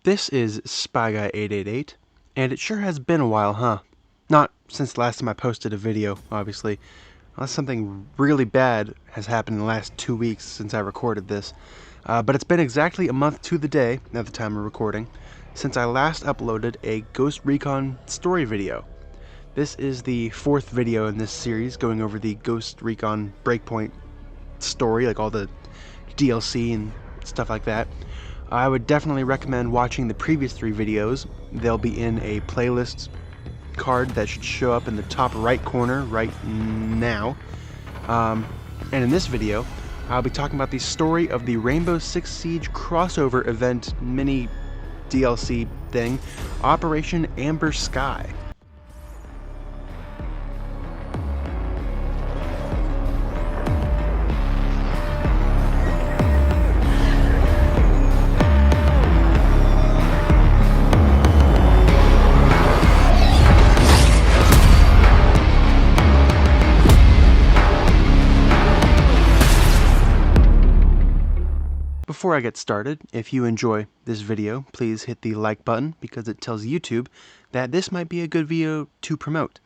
This is SpyGuy888, and it sure has been a while, huh? Not since the last time I posted a video, obviously. Unless something really bad has happened in the last 2 weeks since I recorded this. But it's been exactly a month to the day, at the time of recording, since I last uploaded a Ghost Recon story video. This is the 4th video in this series, going over the Ghost Recon Breakpoint story, like all the DLC and stuff like that. I would definitely recommend watching the previous 3 videos. They'll be in a playlist card that should show up in the top right corner right now. And in this video, I'll be talking about the story of the Rainbow Six Siege crossover event mini DLC thing, Operation Amber Sky. Before I get started, if you enjoy this video, please hit the like button because it tells YouTube that this might be a good video to promote.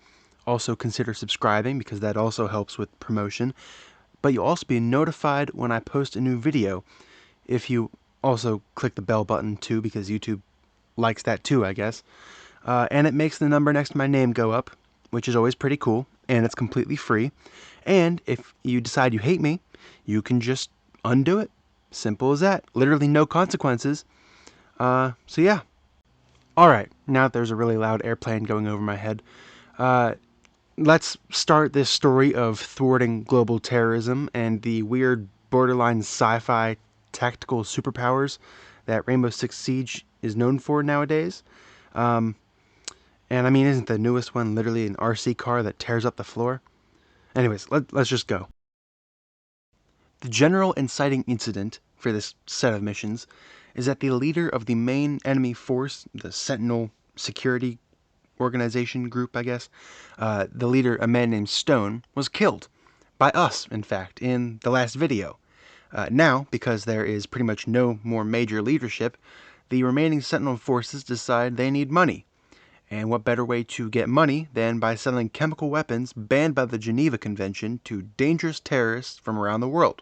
Also consider subscribing because that also helps with promotion, but you'll also be notified when I post a new video. If you also click the bell button too, because YouTube likes that too, I guess. And it makes the number next to my name go up, which is always pretty cool, and it's completely free. And if you decide you hate me, you can just undo it. Simple as that. Literally no consequences. So yeah. Alright, now that there's a really loud airplane going over my head, let's start this story of thwarting global terrorism and the weird borderline sci-fi tactical superpowers that Rainbow Six Siege is known for nowadays. And I mean, isn't the newest one literally an RC car that tears up the floor? Anyways, let's just go. The general inciting incident for this set of missions is that the leader of the main enemy force, the Sentinel Security Organization group, I guess, the leader, a man named Stone, was killed. By us, in fact, in the last video. Now, because there is pretty much no more major leadership, the remaining Sentinel forces decide they need money. And what better way to get money than by selling chemical weapons banned by the Geneva Convention to dangerous terrorists from around the world?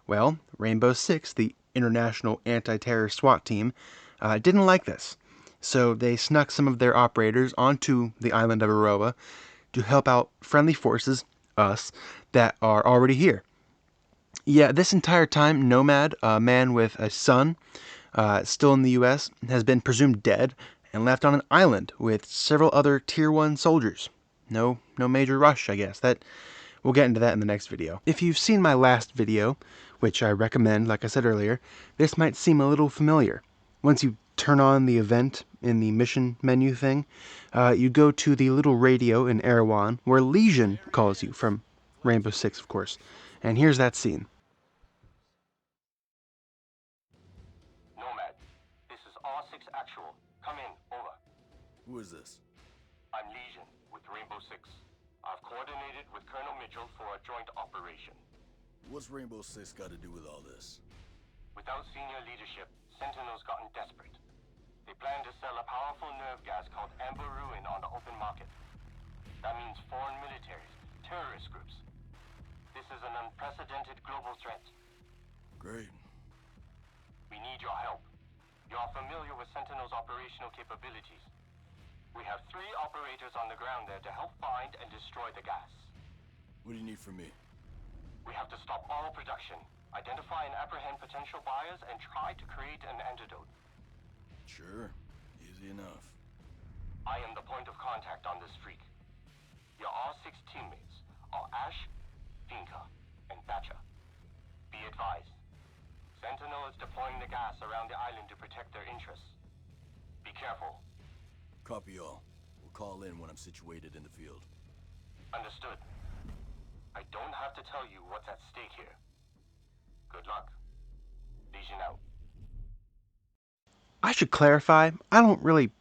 Well, Rainbow Six, the international anti-terror SWAT team, didn't like this. So they snuck some of their operators onto the island of Aroa to help out friendly forces, us, that are already here. Yeah, this entire time, Nomad, a man with a son, still in the U.S., has been presumed dead and left on an island with several other Tier 1 soldiers. No major rush, I guess. We'll get into that in the next video. If you've seen my last video, which I recommend, like I said earlier, this might seem a little familiar. Once you turn on the event in the mission menu thing, you go to the little radio in Erewhon, where Legion calls you, from Rainbow Six, of course. And here's that scene. Nomad, this is R6 Actual. Come in, over. Who is this? I'm Legion, with Rainbow Six. I've coordinated with Colonel Mitchell for a joint operation. What's Rainbow Six got to do with all this? Without senior leadership, Sentinel's gotten desperate. They plan to sell a powerful nerve gas called Amber Ruin on the open market. That means foreign militaries, terrorist groups. This is an unprecedented global threat. Great. We need your help. You are familiar with Sentinel's operational capabilities. We have 3 operators on the ground there to help find and destroy the gas. What do you need from me? We have to stop all production, identify and apprehend potential buyers, and try to create an antidote. Sure. Easy enough. I am the point of contact on this freak. Your R6 teammates are Ash, Finka, and Thatcher. Be advised. Sentinel is deploying the gas around the island to protect their interests. Be careful. Copy all. We'll call in when I'm situated in the field. Understood. I don't have to tell you what's at stake here. Good luck. Legion out. I should clarify, I don't really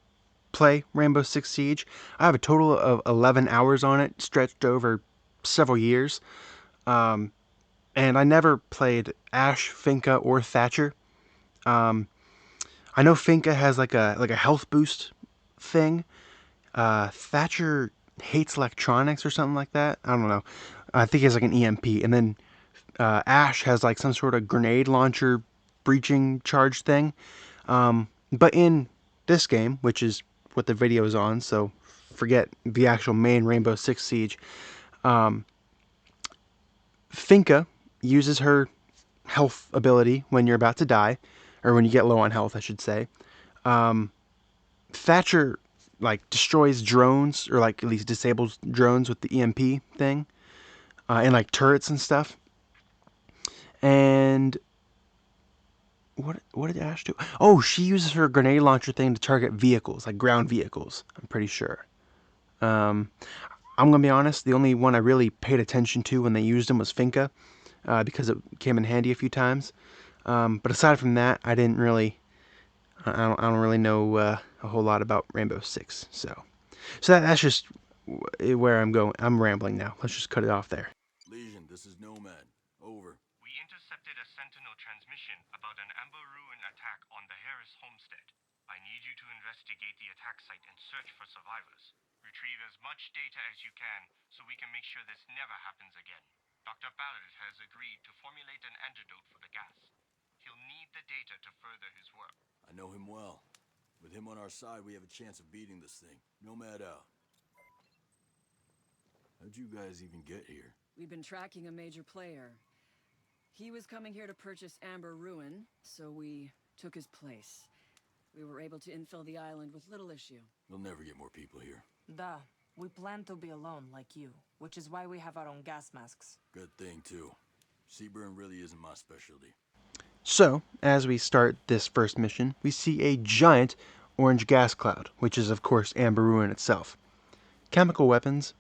play Rainbow Six Siege. I have a total of 11 hours on it, stretched over several years. And I never played Ash, Finka, or Thatcher. I know Finka has like a health boost thing. Thatcher hates electronics or something like that. I don't know. I think he has like an EMP, and then Ash has like some sort of grenade launcher breaching charge thing. But in this game, which is what the video is on, so forget the actual main Rainbow Six Siege, Finka uses her health ability when you're about to die, or when you get low on health, I should say. Thatcher like destroys drones, or like at least disables drones with the EMP thing, and like turrets and stuff. And what did Ash do? Oh, she uses her grenade launcher thing to target vehicles, like ground vehicles. I'm pretty sure. I'm gonna be honest. The only one I really paid attention to when they used him was Finka, because it came in handy a few times. But aside from that, I didn't really. I don't really know a whole lot about Rainbow Six. So that's just where I'm going. I'm rambling now. Let's just cut it off there. Legion, this is Nomad. Over. We intercepted a Sentinel transmission about an Amber Ruin attack on the Harris homestead. I need you to investigate the attack site and search for survivors. Retrieve as much data as you can so we can make sure this never happens again. Dr. Ballard has agreed to formulate an antidote for the gas. He'll need the data to further his work. I know him well. With him on our side, we have a chance of beating this thing. Nomad out. How'd you guys even get here? We've been tracking a major player. He was coming here to purchase Amber Ruin, so we took his place. We were able to infill the island with little issue. We'll never get more people here. Duh. We plan to be alone, like you, which is why we have our own gas masks. Good thing, too. Seaburn really isn't my specialty. So, as we start this first mission, we see a giant orange gas cloud, which is of course Amber Ruin itself. Chemical weapons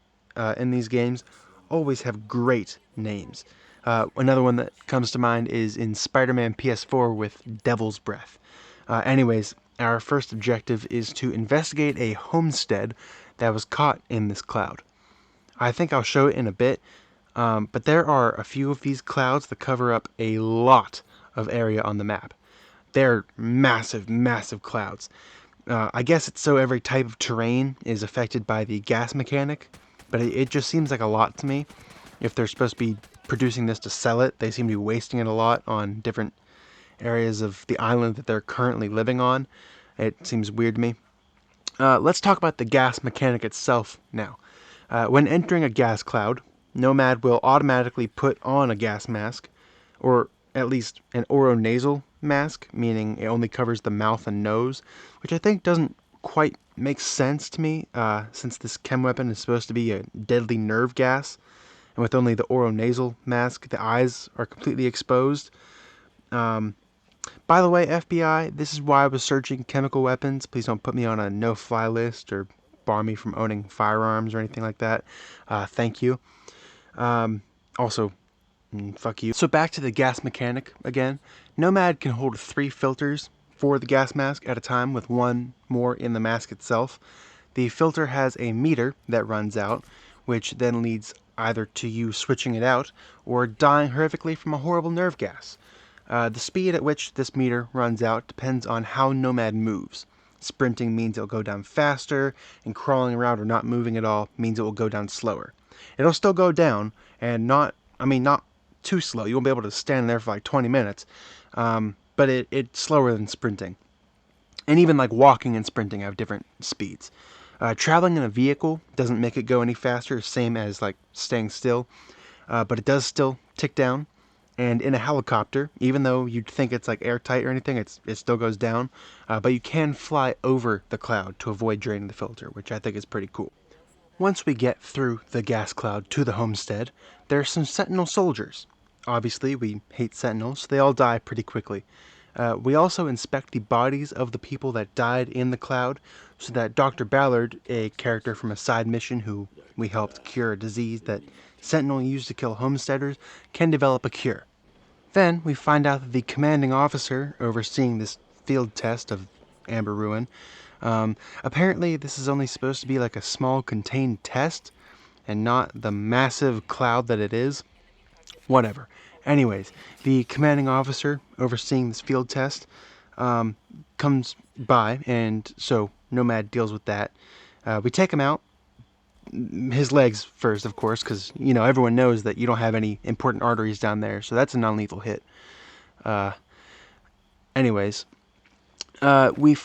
in these games always have great names. Another one that comes to mind is in Spider-Man PS4 with Devil's Breath. Anyways, our first objective is to investigate a homestead that was caught in this cloud. I think I'll show it in a bit, but there are a few of these clouds that cover up a lot of area on the map. They're massive, massive clouds. I guess it's so every type of terrain is affected by the gas mechanic, but it just seems like a lot to me. If they're supposed to be producing this to sell it, they seem to be wasting it a lot on different areas of the island that they're currently living on. It seems weird to me. Let's talk about the gas mechanic itself now. When entering a gas cloud, Nomad will automatically put on a gas mask, or at least an oronasal mask, meaning it only covers the mouth and nose, which I think doesn't quite make sense to me, since this chem weapon is supposed to be a deadly nerve gas, and with only the oronasal mask, the eyes are completely exposed. By the way, FBI, this is why I was searching chemical weapons. Please don't put me on a no-fly list or bar me from owning firearms or anything like that. Thank you. Also, fuck you. So back to the gas mechanic again. Nomad can hold 3 filters for the gas mask at a time, with 1 more in the mask itself. The filter has a meter that runs out, which then leads either to you switching it out or dying horrifically from a horrible nerve gas. The speed at which this meter runs out depends on how Nomad moves. Sprinting means it'll go down faster, and crawling around or not moving at all means it will go down slower. It'll still go down, and not too slow. You won't be able to stand there for like 20 minutes, but it's slower than sprinting. And even like walking and sprinting have different speeds. Traveling in a vehicle doesn't make it go any faster, same as like staying still, but it does still tick down. And in a helicopter, even though you'd think it's like airtight or anything, it still goes down. But you can fly over the cloud to avoid draining the filter, which I think is pretty cool. Once we get through the gas cloud to the homestead, there are some Sentinel soldiers. Obviously, we hate Sentinels, so they all die pretty quickly. We also inspect the bodies of the people that died in the cloud, so that Dr. Ballard, a character from a side mission who we helped cure a disease that Sentinel used to kill homesteaders, can develop a cure. Then we find out that the commanding officer overseeing this field test of Amber Ruin, apparently this is only supposed to be like a small contained test and not the massive cloud that it is. Whatever. Anyways, the commanding officer overseeing this field test comes by, and so Nomad deals with that. We take him out, his legs first, of course, because everyone knows that you don't have any important arteries down there, so that's a non-lethal hit. Anyways, we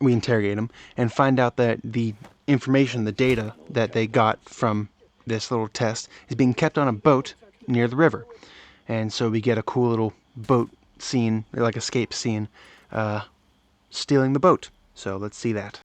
interrogate him and find out that the information, the data that they got from this little test is being kept on a boat near the river. And so we get a cool little boat scene, like escape scene, stealing the boat. So let's see that.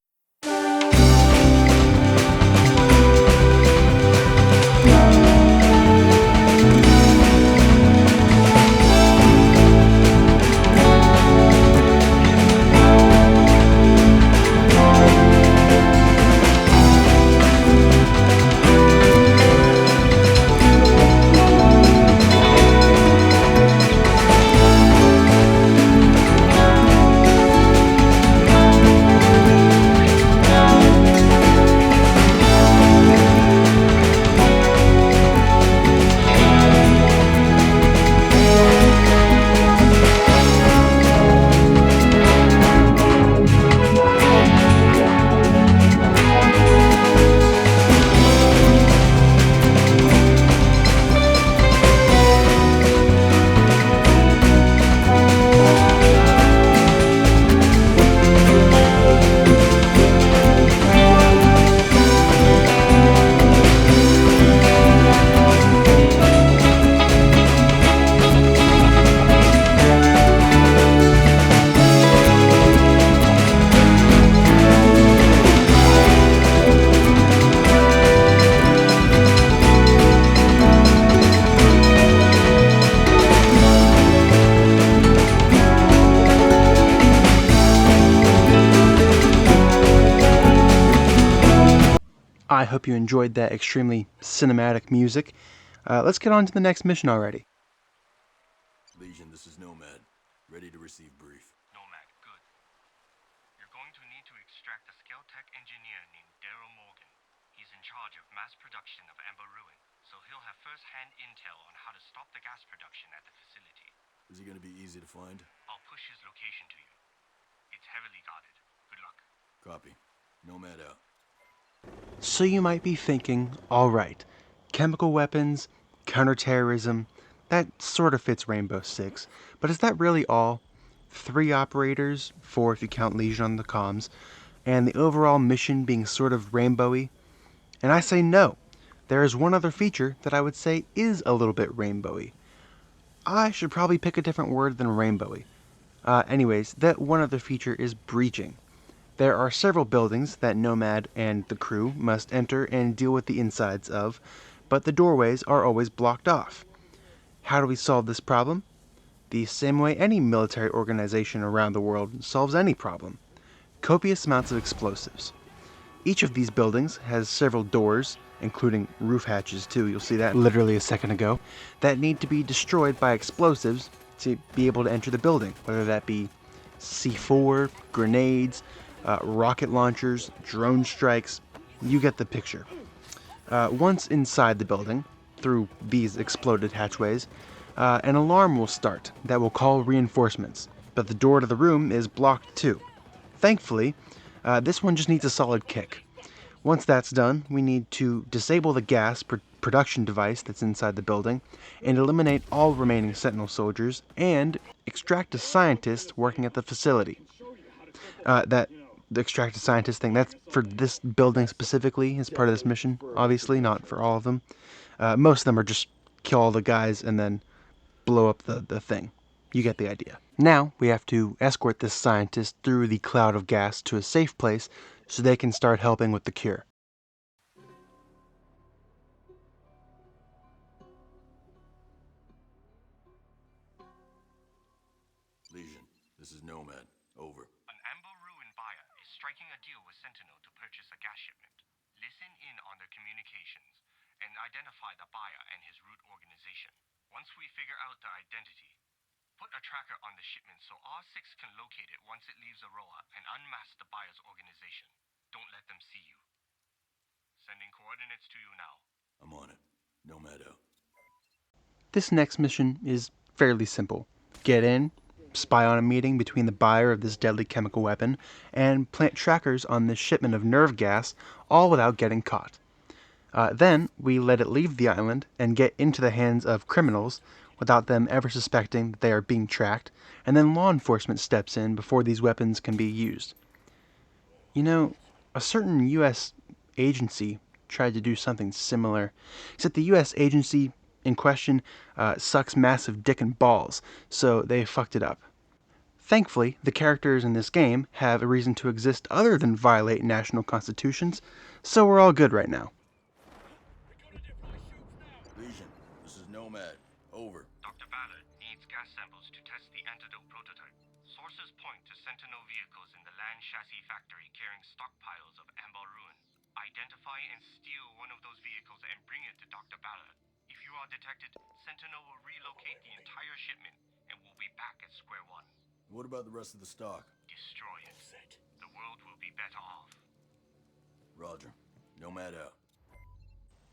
I hope you enjoyed that extremely cinematic music. Let's get on to the next mission already. Legion, this is Nomad. Ready to receive brief. Nomad, good. You're going to need to extract a Skeltech engineer named Daryl Morgan. He's in charge of mass production of Amber Ruin, so he'll have first-hand intel on how to stop the gas production at the facility. Is he gonna be easy to find? I'll push his location to you. It's heavily guarded. Good luck. Copy. Nomad out. So you might be thinking, alright, chemical weapons, counterterrorism, that sort of fits Rainbow Six, but is that really all? 3 operators, 4 if you count Legion on the comms, and the overall mission being sort of rainbowy? And I say no. There is one other feature that I would say is a little bit rainbowy. I should probably pick a different word than rainbowy. Anyways, that one other feature is breaching. There are several buildings that Nomad and the crew must enter and deal with the insides of, but the doorways are always blocked off. How do we solve this problem? The same way any military organization around the world solves any problem. Copious amounts of explosives. Each of these buildings has several doors, including roof hatches too, you'll see that literally a second ago, that need to be destroyed by explosives to be able to enter the building, whether that be C4, grenades, rocket launchers, drone strikes, you get the picture. Once inside the building, through these exploded hatchways, an alarm will start that will call reinforcements, but the door to the room is blocked too. Thankfully, this one just needs a solid kick. Once that's done, we need to disable the gas production device that's inside the building and eliminate all remaining Sentinel soldiers and extract a scientist working at the facility. The extracted scientist thing, that's for this building specifically as part of this mission, obviously, not for all of them. Most of them are just kill all the guys and then blow up the thing. You get the idea. Now, we have to escort this scientist through the cloud of gas to a safe place so they can start helping with the cure. Legion, this is Nomad. Over. An Amber Ruin buyer is striking a deal with Sentinel to purchase a gas shipment. Listen in on their communications and identify the buyer and his root organization. Once we figure out their identity, put a tracker on the shipment so R6 can locate it once it leaves Aroa and unmask the buyer's organization. Don't let them see you. Sending coordinates to you now. I'm on it. Nomad out. This next mission is fairly simple. Get in, spy on a meeting between the buyer of this deadly chemical weapon and plant trackers on this shipment of nerve gas, all without getting caught. Then we let it leave the island and get into the hands of criminals without them ever suspecting that they are being tracked, and then law enforcement steps in before these weapons can be used. You know, a certain U.S. agency tried to do something similar, except the U.S. agency in question sucks massive dick and balls, so they fucked it up. Thankfully, the characters in this game have a reason to exist other than violate national constitutions, so we're all good right now. Legion, this is Nomad. Over. Dr. Ballard needs gas samples to test the antidote prototype. Sources point to Sentinel vehicles in the land chassis factory carrying stockpiles of Amber Ruin. Identify and steal one of those vehicles and bring it to Dr. Ballard. If you are detected, Sentinel will relocate the entire shipment and we'll be back at square one. What about the rest of the stock? Destroy it. The world will be better off. Roger. Nomad out.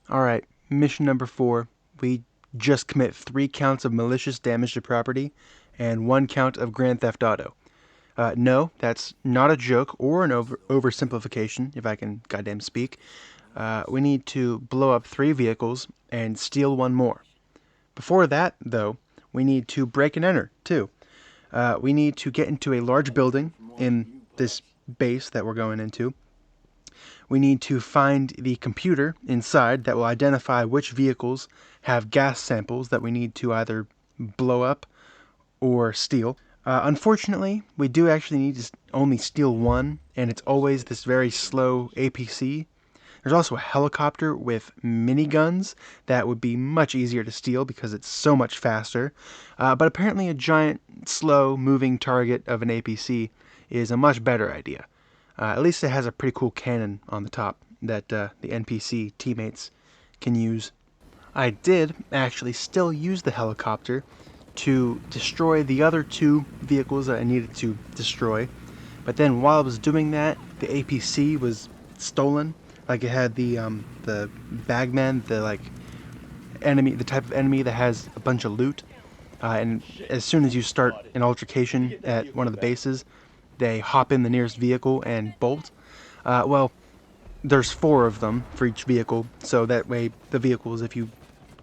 Alright, mission number 4. We just commit 3 counts of malicious damage to property and 1 count of Grand Theft Auto. No, that's not a joke or an oversimplification, if I can goddamn speak. We need to blow up 3 vehicles and steal 1 more. Before that, though, we need to break and enter, too. We need to get into a large building in this base that we're going into. We need to find the computer inside that will identify which vehicles have gas samples that we need to either blow up or steal. Unfortunately, we do actually need to only steal 1, and it's always this very slow APC. There's also a helicopter with miniguns that would be much easier to steal because it's so much faster. But apparently a giant, slow, moving target of an APC is a much better idea. At least it has a pretty cool cannon on the top that the NPC teammates can use. I did actually still use the helicopter to destroy the other 2 vehicles that I needed to destroy. But then while I was doing that, the APC was stolen. Like it had the bagman, the enemy, the type of enemy that has a bunch of loot. And as soon as you start an altercation at one of the bases, they hop in the nearest vehicle and bolt. Well, there's 4 of them for each vehicle, so that way the vehicles, if you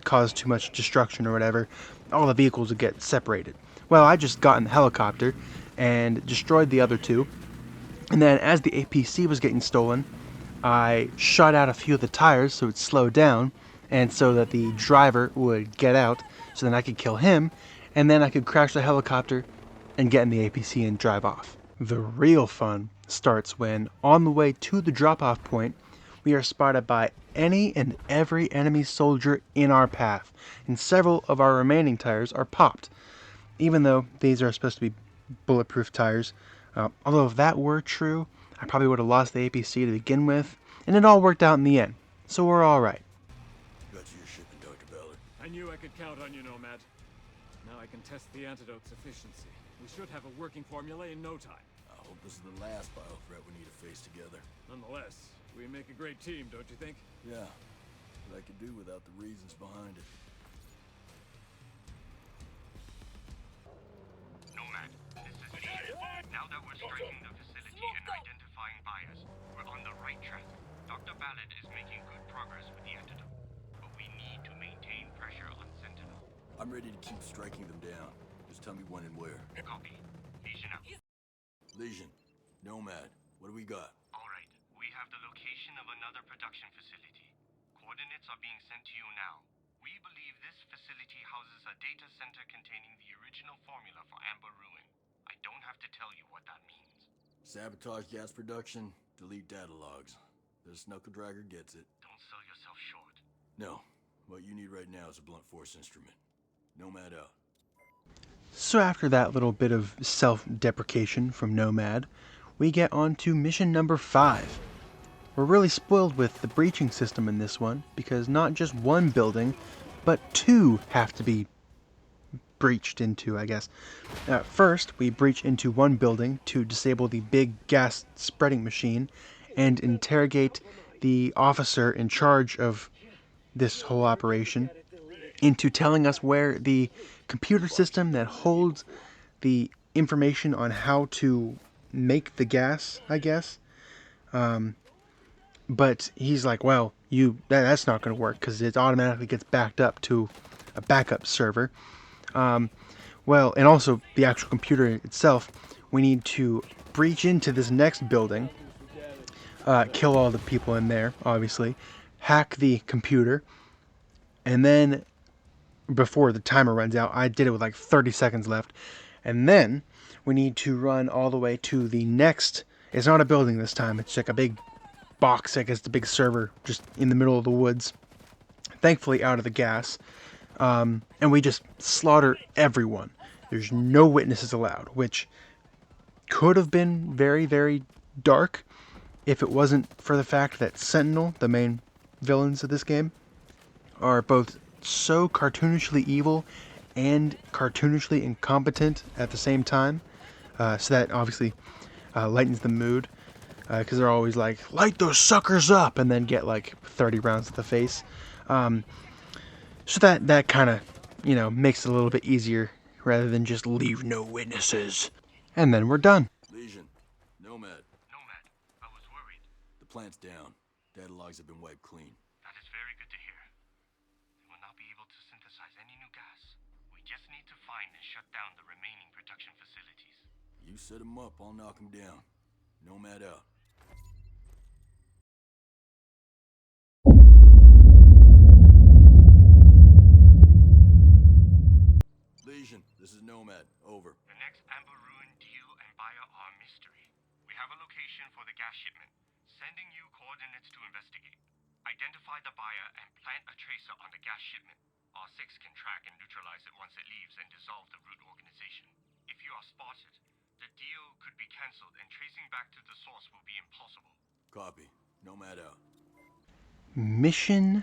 cause too much destruction or whatever, all the vehicles would get separated. Well, I just got in the helicopter and destroyed the other 2, and then as the APC was getting stolen, I shot out a few of the tires so it slowed down, and so that the driver would get out, so then I could kill him, and then I could crash the helicopter and get in the APC and drive off. The real fun starts when, on the way to the drop-off point, we are spotted by any and every enemy soldier in our path, and several of our remaining tires are popped. Even though these are supposed to be bulletproof tires, although if that were true, I probably would have lost the APC to begin with, and it all worked out in the end, so we're alright. Got you your shipment, Dr. Ballard. I knew I could count on you, Nomad. Now I can test the antidote's efficiency. We should have a working formula in no time. I hope this is the last bio threat we need to face together. Nonetheless, we make a great team, don't you think? Yeah, but I could do without the reasons behind it. Nomad, this is Legion. Now that we're striking the facility and identifying buyers, we're on the right track. Dr. Ballard is making good progress with the antidote, but we need to maintain pressure on Sentinel. I'm ready to keep striking them down. Just tell me when and where. Copy. Legion out. Legion, Nomad, what do we got? All right, we have the location of another production facility. Coordinates are being sent to you now. We believe this facility houses a data center containing the original formula for Amber Ruin. I don't have to tell you what that means. Sabotage gas production, delete data logs. This knuckle dragger gets it. Don't sell yourself short. No, what you need right now is a blunt force instrument. Nomad out. So after that little bit of self-deprecation from Nomad, we get on to mission number 5. We're really spoiled with the breaching system in this one, because not just 1 building, but 2 have to be breached into, I guess. First, we breach into 1 building to disable the big gas spreading machine and interrogate the officer in charge of this whole operation into telling us where the computer system that holds the information on how to make the gas, I guess. But he's like, well, that's not going to work because it automatically gets backed up to a backup server. Well, and also the actual computer itself, we need to breach into this next building, kill all the people in there, obviously, hack the computer, and then before the timer runs out, I did it with like 30 seconds left, and then we need to run all the way to the next, it's not a building this time, it's like a big box, I guess the big server, just in the middle of the woods, thankfully out of the gas, and we just slaughter everyone. There's no witnesses allowed, which could have been very, very dark if it wasn't for the fact that Sentinel, the main villains of this game, are both so cartoonishly evil and cartoonishly incompetent at the same time. So that obviously lightens the mood, because they're always like, light those suckers up, and then get like 30 rounds to the face. So that kind of, makes it a little bit easier rather than just leave no witnesses. And then we're done. Legion. Nomad. Nomad, I was worried. The plant's down. Data logs have been wiped clean. That is very good to hear. We will not be able to synthesize any new gas. We just need to find and shut down the remaining production facilities. You set them up, I'll knock them down. Nomad out. Legion, this is Nomad. Over. The next Amber Ruin deal and buyer are mystery. We have a location for the gas shipment. Sending you coordinates to investigate. Identify the buyer and plant a tracer on the gas shipment. R6 can track and neutralize it once it leaves and dissolve the root organization. If you are spotted, the deal could be cancelled and tracing back to the source will be impossible. Copy. Nomad out. Mission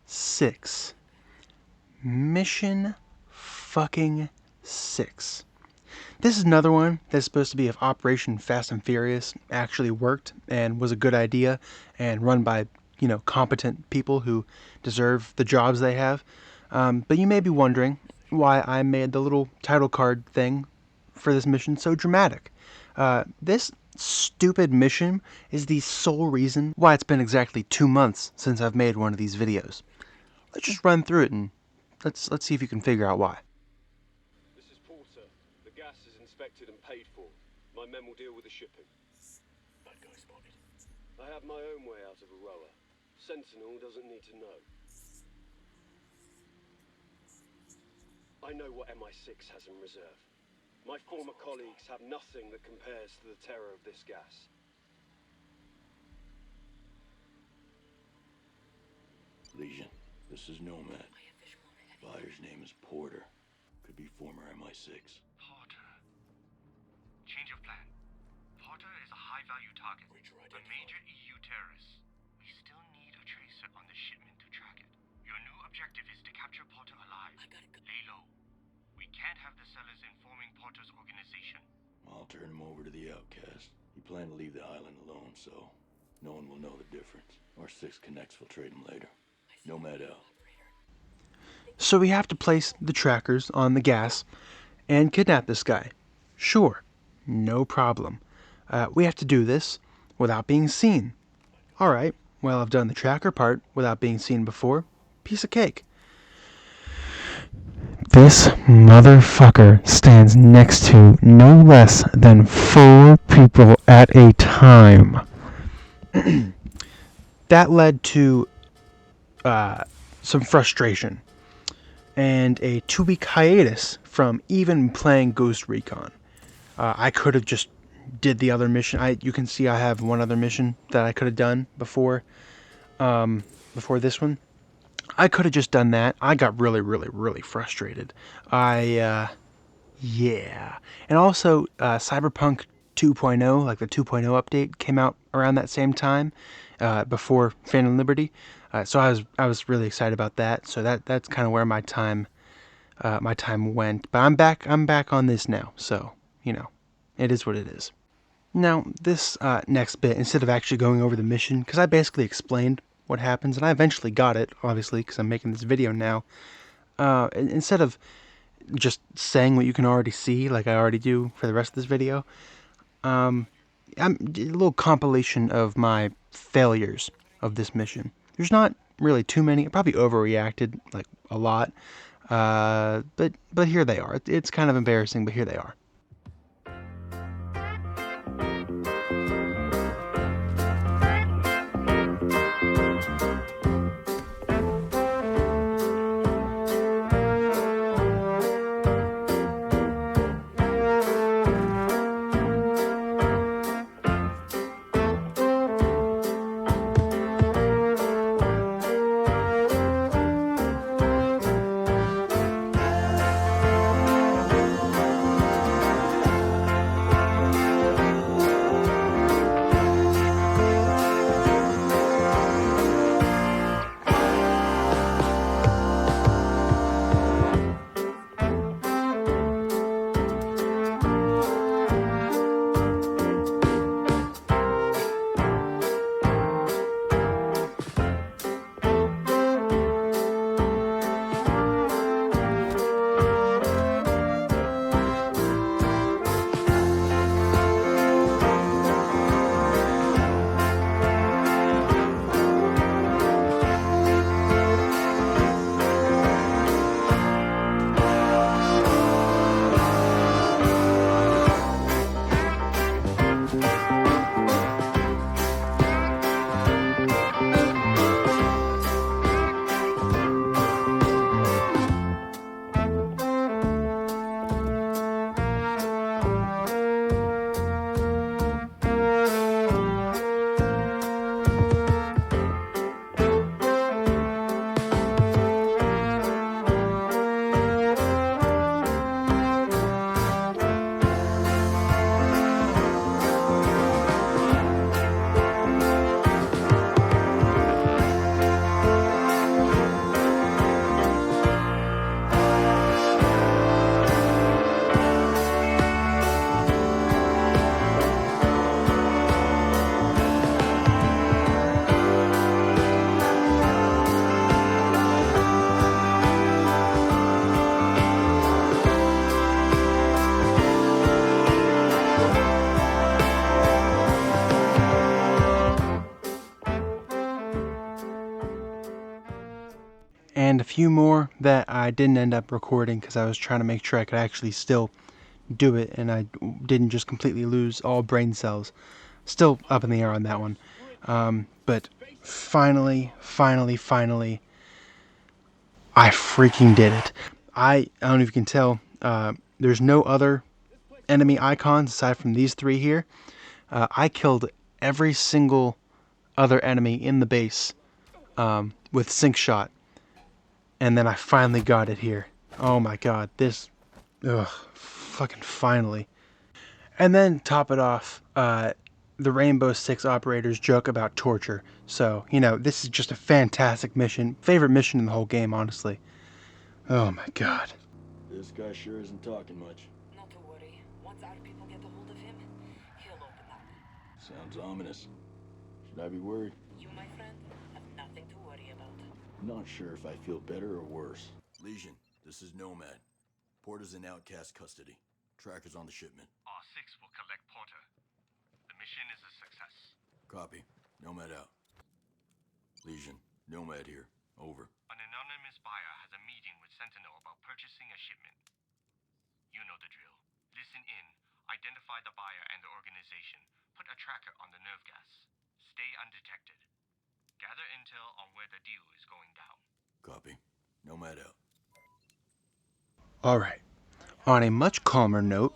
6. Mission fucking 6. This is another one that's supposed to be if Operation Fast and Furious actually worked and was a good idea and run by, competent people who deserve the jobs they have. But you may be wondering why I made the little title card thing for this mission so dramatic. This stupid mission is the sole reason why it's been exactly 2 months since I've made one of these videos. Let's just run through it and let's see if you can figure out why. This is Porter. The gas is inspected and paid for. My men will deal with the shipping. Bad guy spotted. I have my own way out of Aroa. Sentinel doesn't need to know. I know what MI6 has in reserve. My former colleagues have nothing that compares to the terror of this gas. Legion, this is Nomad. Buyer's name is Porter. Could be former MI6. Porter. Change of plan. Porter is a high-value target, a major EU terrorist. We still need a tracer on the shipment to track it. Your new objective is to capture Porter alive. Lay low. We can't have the sellers informing Porter's organization. I'll turn him over to the outcast. He planned to leave the island alone, so no one will know the difference. R6 can exfiltrate him later. Nomad out. So we have to place the trackers on the gas and kidnap this guy. Sure, no problem. We have to do this without being seen. Alright, well, I've done the tracker part without being seen before. Piece of cake. This motherfucker stands next to no less than 4 people at a time. That led to some frustration and a 2-week hiatus from even playing Ghost Recon. I could have just did the other mission. You can see I have one other mission that I could have done before this one. I could have just done that. I got really, really, really frustrated. Yeah. And also, Cyberpunk 2.0, like the 2.0 update, came out around that same time, before Phantom Liberty. So I was really excited about that. So that's kind of where my time went. But I'm back on this now. So, it is what it is. Now, this next bit, instead of actually going over the mission, because I basically explained what happens, and I eventually got it, obviously, because I'm making this video now. Instead of just saying what you can already see, like I already do for the rest of this video. I'm a little compilation of my failures of this mission. There's not really too many. I probably overreacted like a lot, but here they are. It's kind of embarrassing, but here they are. And a few more that I didn't end up recording because I was trying to make sure I could actually still do it and I didn't just completely lose all brain cells. Still up in the air on that one. But finally, I freaking did it. I don't know if you can tell, there's no other enemy icons aside from these three here. I killed every single other enemy in the base with sync shot. And then I finally got it here. Oh my god, this... Ugh, fucking finally. And then, top it off, the Rainbow Six operators joke about torture. So, you know, this is just a fantastic mission. Favorite mission in the whole game, honestly. Oh my god. This guy sure isn't talking much. Not to worry. Once our people get a hold of him, he'll open up. Sounds ominous. Should I be worried? You, my friend, have nothing to worry about. Not sure if I feel better or worse. Legion, this is Nomad. Porter's in Outcast custody. Tracker's on the shipment. R6 will collect Porter. The mission is a success. Copy. Nomad out. Legion, Nomad here. Over. An anonymous buyer has a meeting with Sentinel about purchasing a shipment. You know the drill. Listen in, identify the buyer and the organization, put a tracker on the nerve gas. Stay undetected. Gather intel on where the deal is going down. Copy. Nomad out. Alright. On a much calmer note,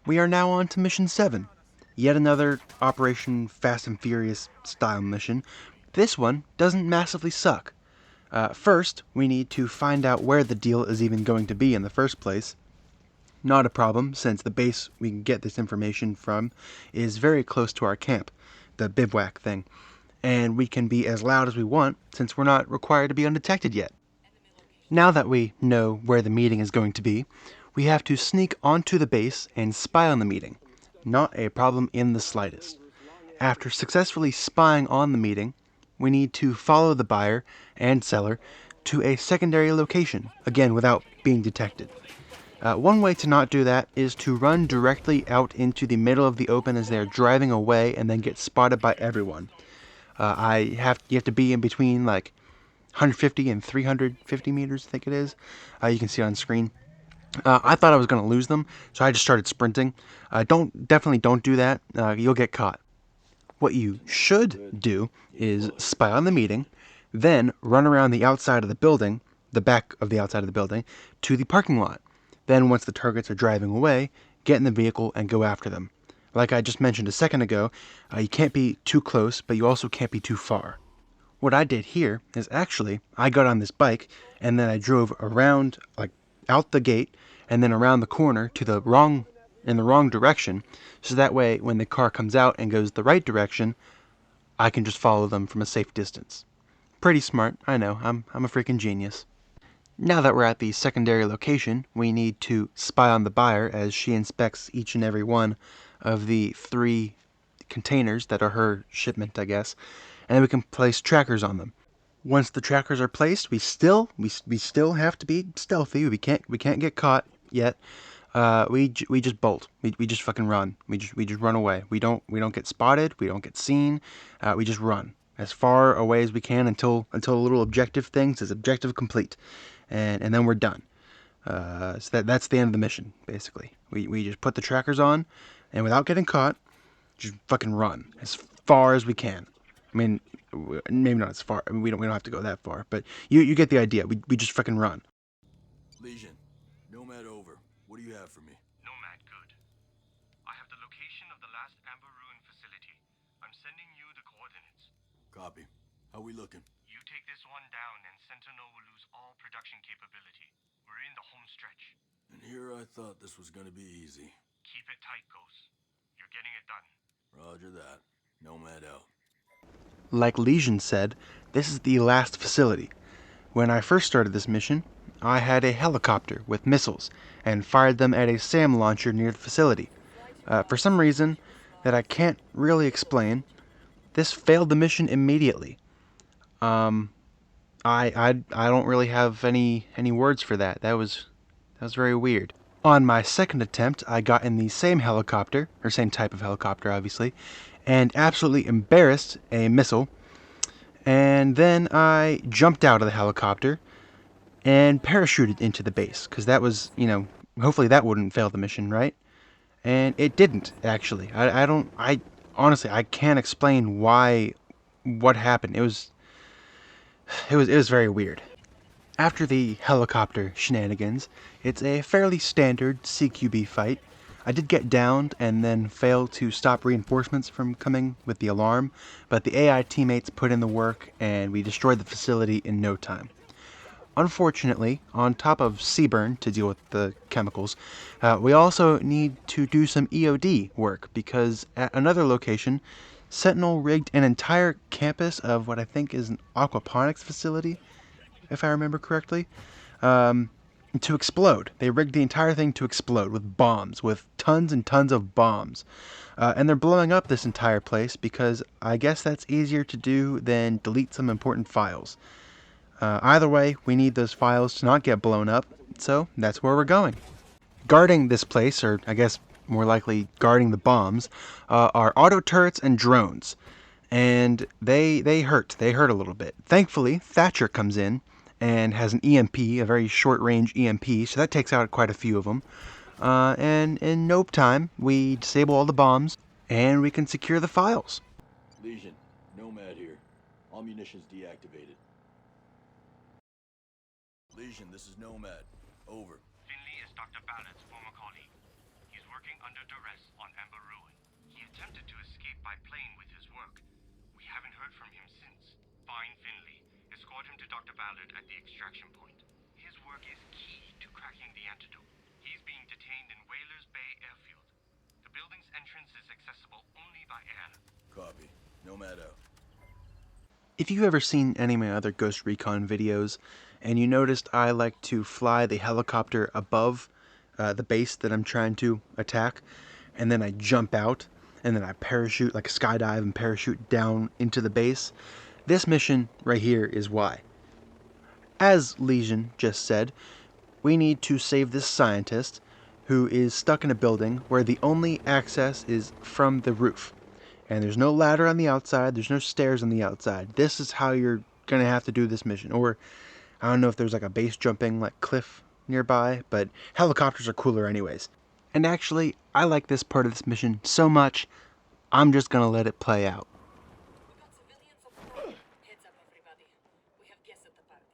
we are now on to Mission 7. Yet another Operation Fast and Furious style mission. This one doesn't massively suck. First, we need to find out where the deal is even going to be in the first place. Not a problem, since the base we can get this information from is very close to our camp, the bivouac thing. And we can be as loud as we want, since we're not required to be undetected yet. Now that we know where the meeting is going to be, we have to sneak onto the base and spy on the meeting. Not a problem in the slightest. After successfully spying on the meeting, we need to follow the buyer and seller to a secondary location, again without being detected. One way to not do that is to run directly out into the middle of the open as they're driving away and then get spotted by everyone. You have to be in between like 150 and 350 meters, I think it is. You can see on screen. I thought I was going to lose them, so I just started sprinting. Definitely don't do that. You'll get caught. What you should do is spy on the meeting, then run around the outside of the building, the back of the outside of the building, to the parking lot. Then once the targets are driving away, get in the vehicle and go after them. Like I just mentioned a second ago, you can't be too close, but you also can't be too far. What I did here is actually I got on this bike and then I drove around, like out the gate and then around the corner to in the wrong direction, so that way when the car comes out and goes the right direction, I can just follow them from a safe distance. Pretty smart, I know. I'm a freaking genius. Now that we're at the secondary location, we need to spy on the buyer as she inspects each and every one of the 3 containers that are her shipment, I guess, and then we can place trackers on them. Once the trackers are placed, we still have to be stealthy. We can't get caught yet. We just bolt. We just fucking run. We just run away. We don't get spotted. We don't get seen. We just run as far away as we can until a little objective thing says objective complete, and then we're done. So that's the end of the mission basically. We just put the trackers on, and without getting caught, just fucking run as far as we can. I mean, maybe not as far. I mean, we don't have to go that far, but you get the idea. We just fucking run. Legion, Nomad over. What do you have for me? Nomad, good. I have the location of the last Amber Ruin facility. I'm sending you the coordinates. Copy. How we looking? You take this one down and Sentinel will lose all production capability. We're in the home stretch. And here I thought this was gonna be easy. Keep it tight, Ghost. You're getting it done. Roger that. Nomad out. Like Legion said, this is the last facility. When I first started this mission, I had a helicopter with missiles and fired them at a SAM launcher near the facility. For some reason that I can't really explain, this failed the mission immediately. I don't really have any words for that. That was very weird. On my second attempt, I got in the same helicopter, or same type of helicopter, obviously, and absolutely embarrassed a missile. And then I jumped out of the helicopter and parachuted into the base, because that was, hopefully that wouldn't fail the mission, right? And it didn't, actually. I honestly, I can't explain what happened. It was very weird. After the helicopter shenanigans, it's a fairly standard CQB fight. I did get downed and then failed to stop reinforcements from coming with the alarm, but the AI teammates put in the work and we destroyed the facility in no time. Unfortunately, on top of Seaburn to deal with the chemicals, we also need to do some EOD work because at another location, Sentinel rigged an entire campus of what I think is an aquaponics facility, if I remember correctly, to explode. They rigged the entire thing to explode with bombs, with tons and tons of bombs. And they're blowing up this entire place because I guess that's easier to do than delete some important files. Either way, we need those files to not get blown up, so that's where we're going. Guarding this place, or I guess more likely guarding the bombs, are auto turrets and drones. And they hurt a little bit. Thankfully, Thatcher comes in and has an EMP, a very short-range EMP, so that takes out quite a few of them. And in no time, we disable all the bombs, and we can secure the files. Legion, Nomad here. All munitions deactivated. Legion, this is Nomad. Over. Finley is Dr. Ballard's former colleague. He's working under duress on Amber Ruin. He attempted to escape by plane with his work. We haven't heard from him since. Find Finley. Escort him to Dr. Ballard at the extraction point. His work is key to cracking the antidote. He's being detained in Whalers Bay Airfield. The building's entrance is accessible only by air. Copy. Nomad out. If you've ever seen any of my other Ghost Recon videos, and you noticed I like to fly the helicopter above the base that I'm trying to attack, and then I jump out, and then I parachute, like skydive and parachute down into the base, this mission right here is why. As Legion just said, we need to save this scientist who is stuck in a building where the only access is from the roof. And there's no ladder on the outside, there's no stairs on the outside. This is how you're going to have to do this mission. Or, I don't know if there's like a base jumping like cliff nearby, but helicopters are cooler anyways. And actually, I like this part of this mission so much, I'm just going to let it play out. We got civilians up front. Heads up, everybody. We have guests at the party.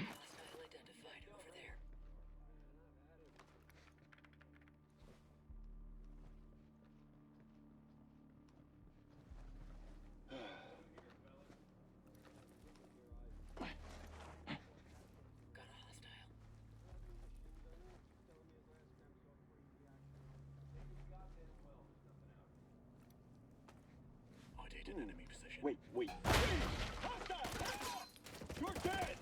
Hostile identified over there. Got a hostile. Ideate an enemy position. Wait. You're dead!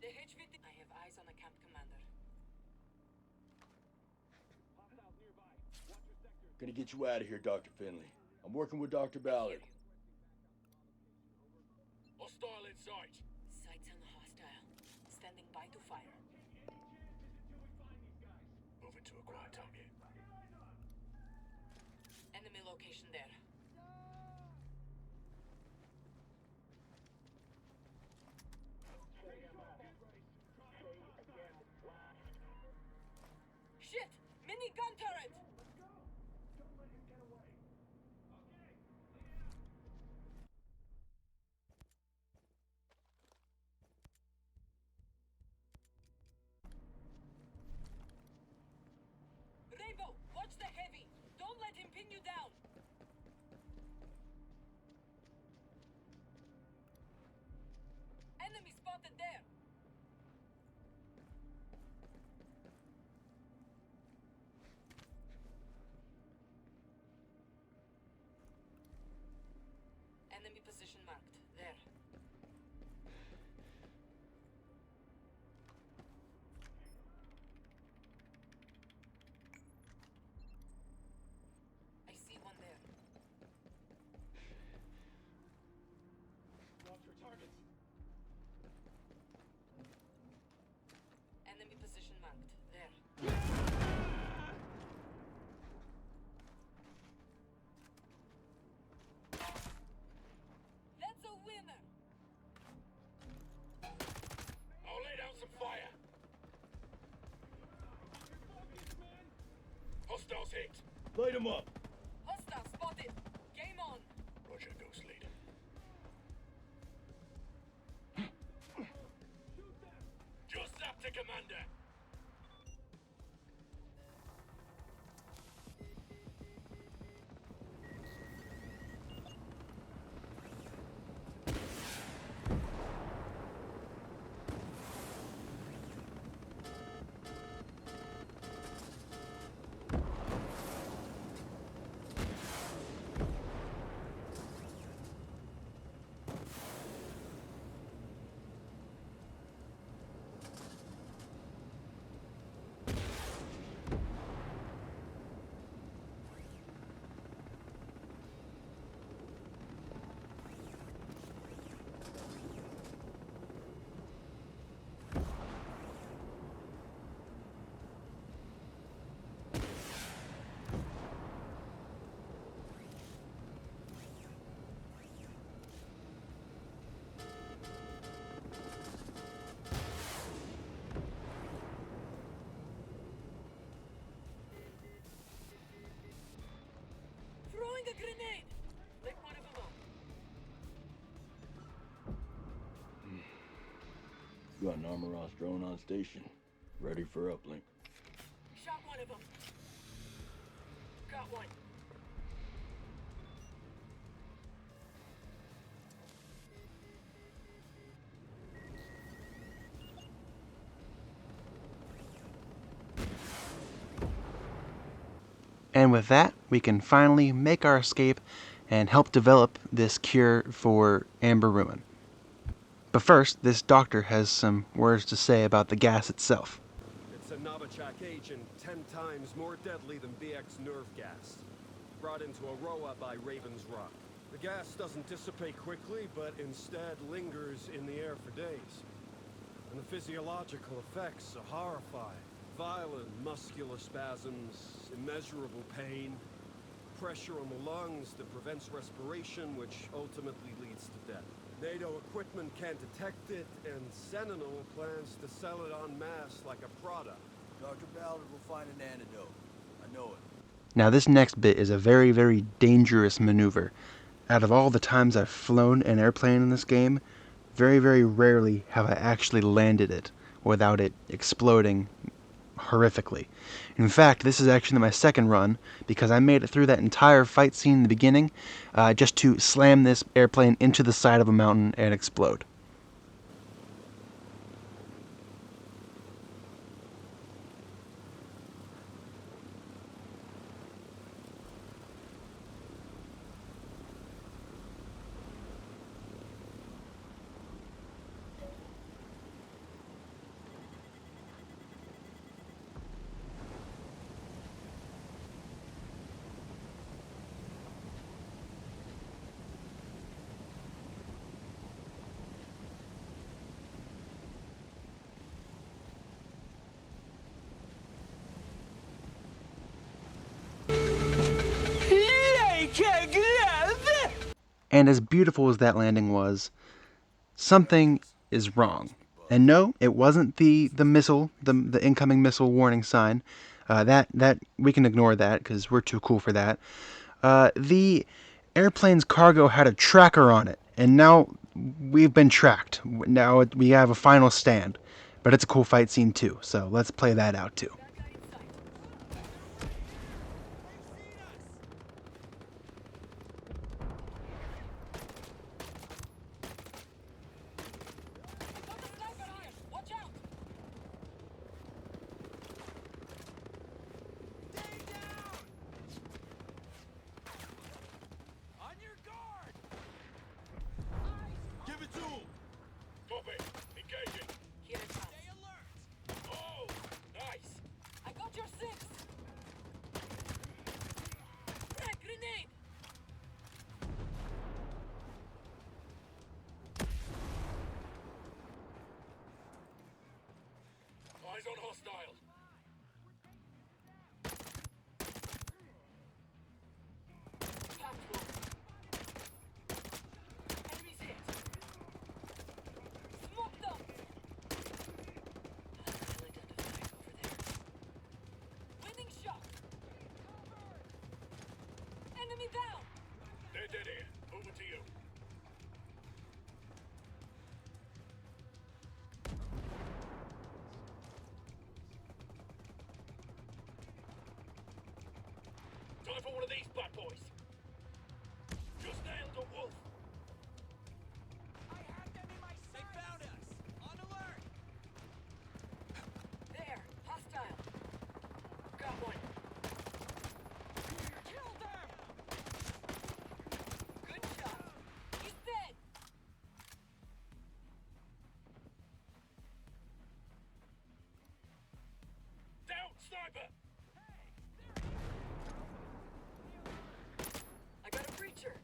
The HVT. I have eyes on the camp commander. Gonna get you out of here, Dr. Finley. I'm working with Dr. Ballard. Hostile in sight. Sights on the hostile. Standing by to fire. Moving to a quiet target. Enemy location there. Shit! Mini gun turret! Rainbow, watch the heavy! Don't let him pin you down! Enemy spotted there! Enemy position marked. There. I see one there. Watch for targets. Enemy position marked. There. That's a winner! I'll lay down some fire. Hostiles hit. Light them up. Hostile spotted! Game on! Roger, Ghost Lead. Just up to Commander. Throwing a grenade! Lick one of them up. Got an armor Ross drone on station. Ready for uplink. Shot one of them. Got one. And with that, we can finally make our escape and help develop this cure for Amber Ruin. But first, this doctor has some words to say about the gas itself. It's a Novichok agent 10 times more deadly than BX nerve gas. Brought into Aroa by Raven's Rock. The gas doesn't dissipate quickly, but instead lingers in the air for days. And the physiological effects are horrifying. Violent muscular spasms, immeasurable pain, pressure on the lungs that prevents respiration, which ultimately leads to death. NATO equipment can't detect it, and Sentinel plans to sell it en masse like a product. Dr. Ballard will find an antidote. I know it. Now this next bit is a very, very dangerous maneuver. Out of all the times I've flown an airplane in this game, very, very rarely have I actually landed it without it exploding horrifically. In fact, this is actually my second run, because I made it through that entire fight scene in the beginning just to slam this airplane into the side of a mountain and explode. And as beautiful as that landing was, something is wrong. And no, it wasn't the missile, the incoming missile warning sign. That we can ignore that because we're too cool for that. The airplane's cargo had a tracker on it, and now we've been tracked. Now we have a final stand, but it's a cool fight scene too. So let's play that out too. Eyes on hostile. Enemies hit. Smoke them. Identified over there. Winning shot. Enemy down. They're dead here. Over to you. Time for one of these bad boys. Just nailed a wolf. I had them in my sights. They found us. On alert. There. Hostile. Got one. Kill them. Good shot. He's dead. Down, sniper. I got a breacher.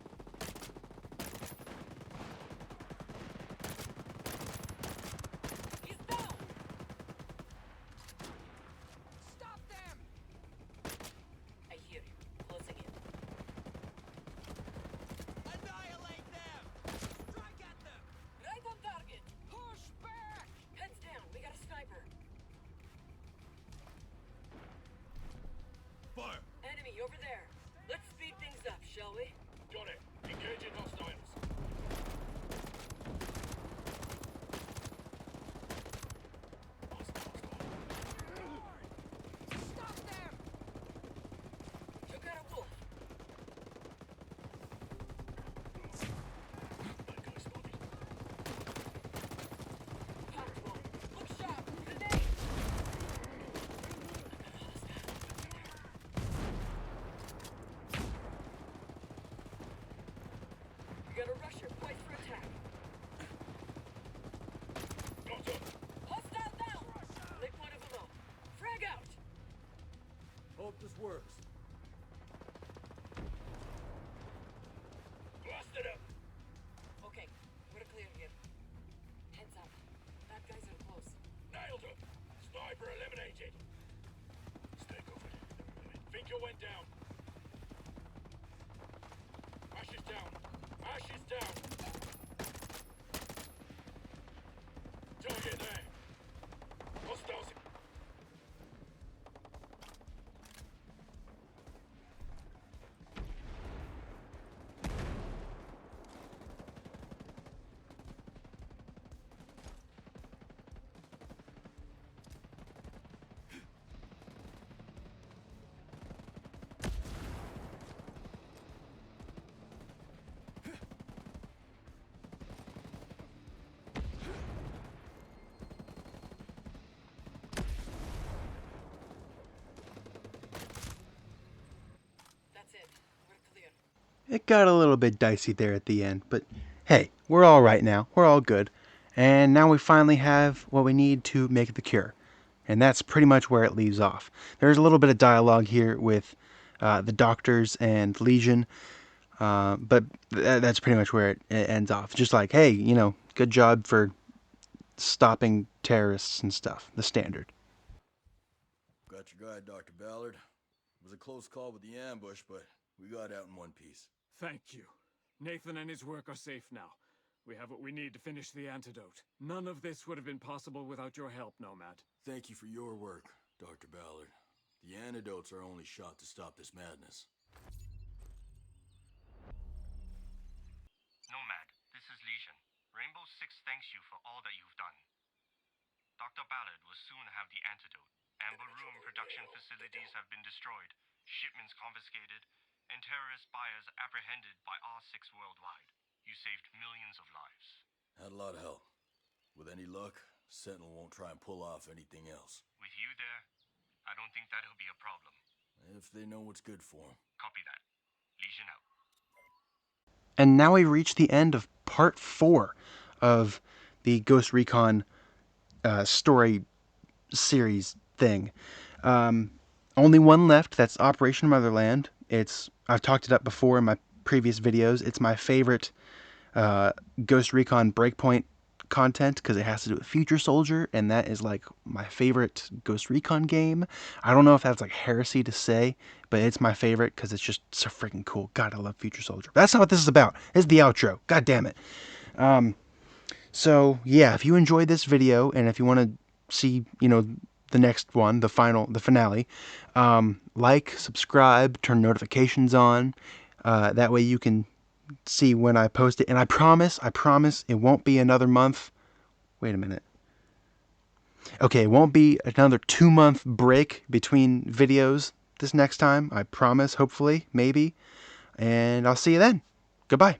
He's down. Stop them. I hear you. Closing in. Annihilate them. Strike at them. Right on target. Push back. Heads down. We got a sniper. Fire! Enemy over there. Let's speed things up, shall we? Got it. Engaging hostiles. Stop them! Took out a wolf. Bad guy spotted. Popped one. Look sharp. Grenade! I got a hostile over there. works. Blast it up! Okay, we're clear here. Heads up. Bad guys are close. Nailed him! Sniper eliminated! Stay covered. Finka went down. Ash is down. Ash is down. Target there. Hostiles. That's it. We're clear. It got a little bit dicey there at the end, but hey, we're all right now. We're all good. And now we finally have what we need to make the cure. And that's pretty much where it leaves off. There's a little bit of dialogue here with the doctors and Legion, but that's pretty much where it ends off. Just like, hey, you know, good job for stopping terrorists and stuff. The standard. Got your guy, Dr. Ballard. It was a close call with the ambush, but we got out in one piece. Thank you. Nathan and his work are safe now. We have what we need to finish the antidote. None of this would have been possible without your help, Nomad. Thank you for your work, Dr. Ballard. The antidotes are our only shot to stop this madness. Nomad, this is Legion. Rainbow Six thanks you for all that you've done. Dr. Ballard will soon have the antidote. Amber Room production facilities have been destroyed, shipments confiscated, and terrorist buyers apprehended by R6 worldwide. You saved millions of lives. Had a lot of help. With any luck, Sentinel won't try and pull off anything else. With you there, I don't think that'll be a problem. If they know what's good for them. Copy that. Legion out. And now we reach the end of part 4 of the Ghost Recon story series thing. Only one left. That's Operation Motherland. I've talked it up before in my previous videos. It's my favorite Ghost Recon Breakpoint content because it has to do with Future Soldier, and that is like my favorite Ghost Recon game. I don't know if that's like heresy to say, but it's my favorite because it's just so freaking cool. God, I love Future Soldier. But that's not what this is about. This is the outro. God damn it. So yeah, if you enjoyed this video and if you want to see, you know, the next one, the finale, like, subscribe, turn notifications on. That way you can see when I post it. And I promise it won't be another month. Wait a minute. Okay, it won't be another 2-month break between videos this next time. I promise, hopefully, maybe. And I'll see you then. Goodbye.